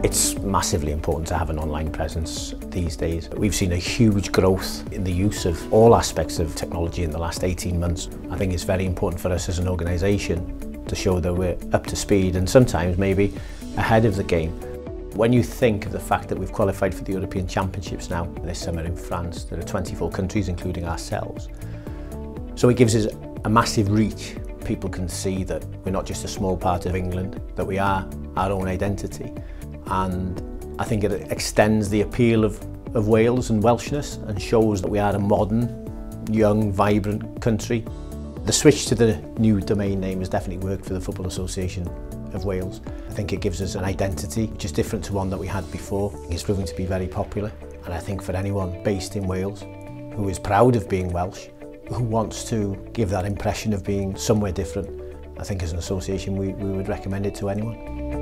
It's massively important to have an online presence these days. We've seen a huge growth in the use of all aspects of technology in the last 18 months. I think it's very important for us as an organisation to show that we're up to speed and sometimes maybe ahead of the game. When you think of the fact that we've qualified for the European Championships now this summer in France, there are 24 countries including ourselves. So it gives us a massive reach. People can see that we're not just a small part of England, that we are our own identity. And I think it extends the appeal of Wales and Welshness and shows that we are a modern, young, vibrant country. The switch to the new domain name has definitely worked for the Football Association of Wales. I think it gives us an identity which is different to one that we had before. It's proving to be very popular, and I think for anyone based in Wales who is proud of being Welsh, who wants to give that impression of being somewhere different, I think as an association we would recommend it to anyone.